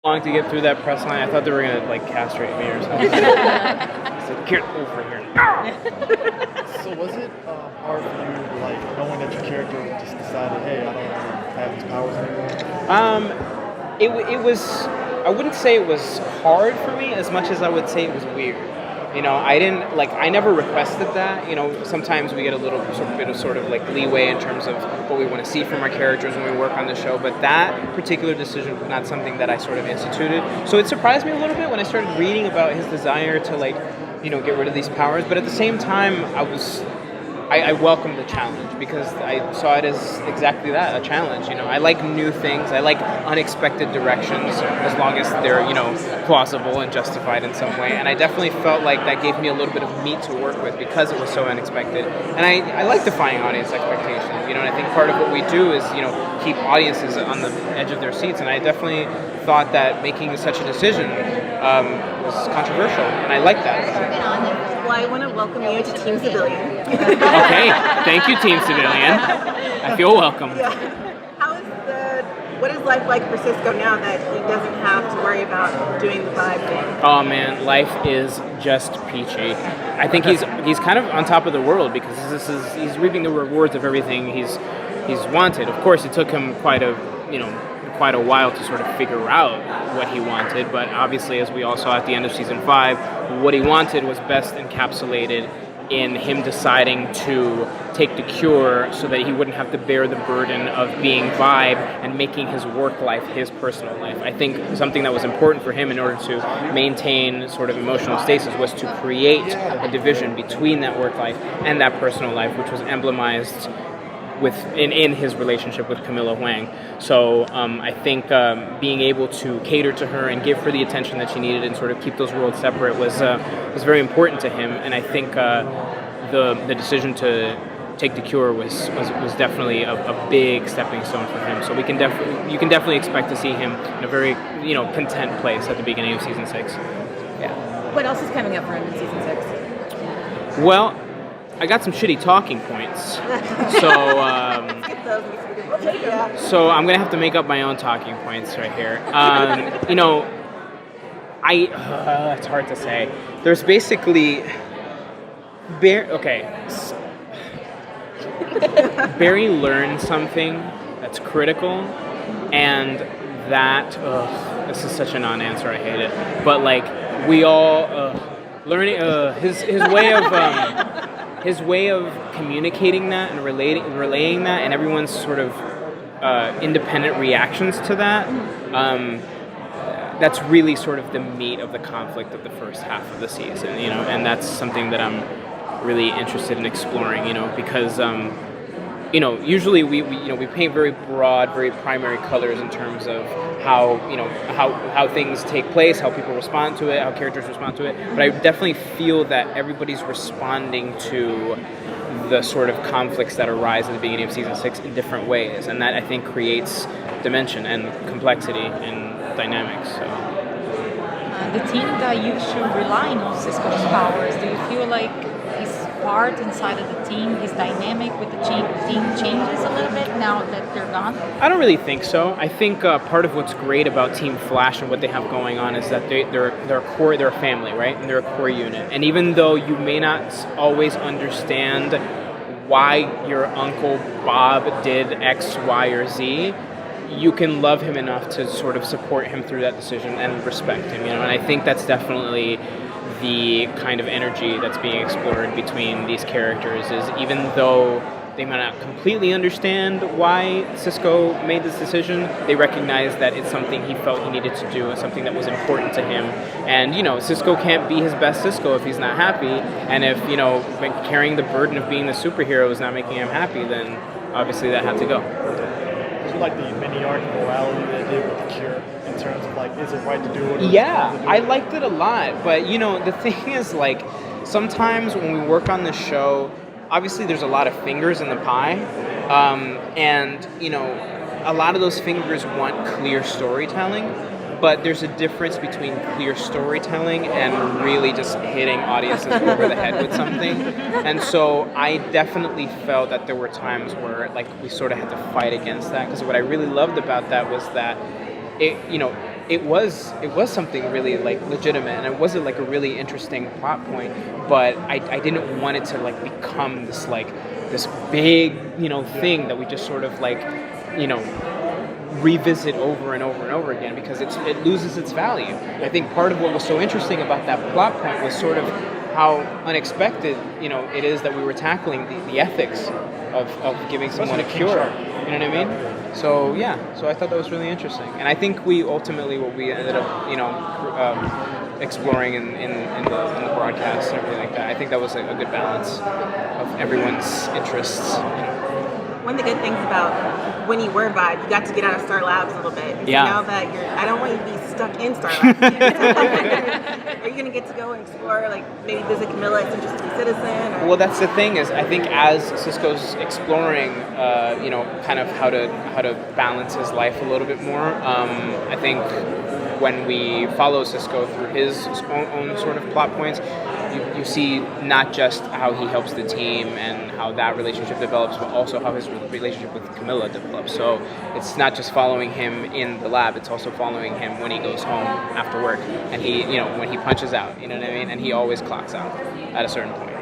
long to get through that press line. I thought they were gonna like castrate me or something. I said, "Get over here!" So was it hard for you, like knowing that your character just decided, hey, I don't want to have these powers anymore? It was. I wouldn't say it was hard for me as much as I would say it was weird. I never requested that. Sometimes we get a little bit of like leeway in terms of what we want to see from our characters when we work on the show, but that particular decision was not something that I sort of instituted. So it surprised me a little bit when I started reading about his desire to get rid of these powers, but at the same time, I welcome the challenge because I saw it as exactly that, a challenge. I like new things. I like unexpected directions as long as they're, plausible and justified in some way. And I definitely felt like that gave me a little bit of meat to work with because it was so unexpected. And I like defying audience expectations, and I think part of what we do is, keep audiences on the edge of their seats. And I definitely thought that making such a decision was controversial, and I like that. Well, I want to welcome you to Team Civilian. Okay, thank you, Team Civilian. I feel welcome. Yeah. What is life like for Cisco now that he doesn't have to worry about doing the vibe thing? Oh man, life is just peachy. I think he's kind of on top of the world because he's reaping the rewards of everything he's wanted. Of course, it took him quite a while to sort of figure out what he wanted, but obviously, as we all saw at the end of season 5, what he wanted was best encapsulated in him deciding to take the cure so that he wouldn't have to bear the burden of being Vibe and making his work life his personal life. I think something that was important for him in order to maintain sort of emotional stasis was to create a division between that work life and that personal life, which was emblemized in his relationship with Camilla Huang. So I think being able to cater to her and give her the attention that she needed and sort of keep those worlds separate was very important to him. And I think the decision to take the cure was definitely a big stepping stone for him. So you can definitely expect to see him in a very content place at the beginning of season 6. Yeah. What else is coming up for him in season 6? Well, I got some shitty talking points, so so I'm gonna have to make up my own talking points right here. It's hard to say. There's basically Barry learned something that's critical, and that this is such a non-answer. I hate it, but we all learning his way of communicating that and relaying that, and everyone's sort of independent reactions to that, that's really sort of the meat of the conflict of the first half of the season, and that's something that I'm really interested in exploring, because usually we paint very broad, very primary colors in terms of how things take place, how people respond to it, how characters respond to it. But I definitely feel that everybody's responding to the sort of conflicts that arise at the beginning of season 6 in different ways, and that I think creates dimension and complexity and dynamics. So. The team that you should rely on Cisco's powers. Do you feel like his part inside of the team, his dynamic with the team changes a little bit now that they're gone? I don't really think so. I think part of what's great about Team Flash and what they have going on is that they're a family, right? And they're a core unit. And even though you may not always understand why your Uncle Bob did X, Y, or Z, you can love him enough to sort of support him through that decision and respect him, And I think that's definitely the kind of energy that's being explored between these characters, is even though they might not completely understand why Cisco made this decision, they recognize that it's something he felt he needed to do, and something that was important to him. And, Cisco can't be his best Cisco if he's not happy, and if, carrying the burden of being the superhero is not making him happy, then obviously that had to go. Did you like the mini arc of morality they did with the cure in terms of is it right to do it? Yeah, I liked it a lot, but the thing is sometimes when we work on this show, obviously there's a lot of fingers in the pie, and a lot of those fingers want clear storytelling, but there's a difference between clear storytelling and really just hitting audiences over the head with something. And so I definitely felt that there were times where we sort of had to fight against that, because what I really loved about that was that it it was something really like legitimate, and it wasn't like a really interesting plot point, but I didn't want it to like become this big, thing that we just sort of like, revisit over and over and over again, because it loses its value. I think part of what was so interesting about that plot point was sort of how unexpected, it is that we were tackling the ethics of giving someone a cure. You know what I mean? So so I thought that was really interesting, and I think we ultimately what we ended up, exploring in the broadcast and everything like that. I think that was a good balance of everyone's interests. One of the good things about when you were Vibe, you got to get out of Star Labs a little bit. So now that I don't want you to be stuck in Star Labs. Are you going to get to go and explore, like maybe visit Camilla as interesting citizen? Or? Well, that's the thing is, I think as Cisco's exploring, kind of how to balance his life a little bit more. I think when we follow Cisco through his own sort of plot points, you see not just how he helps the team and how that relationship develops, but also how his relationship with Camilla develops. So it's not just following him in the lab, it's also following him when he goes home after work, and he, when he punches out, you know what I mean? And he always clocks out at a certain point,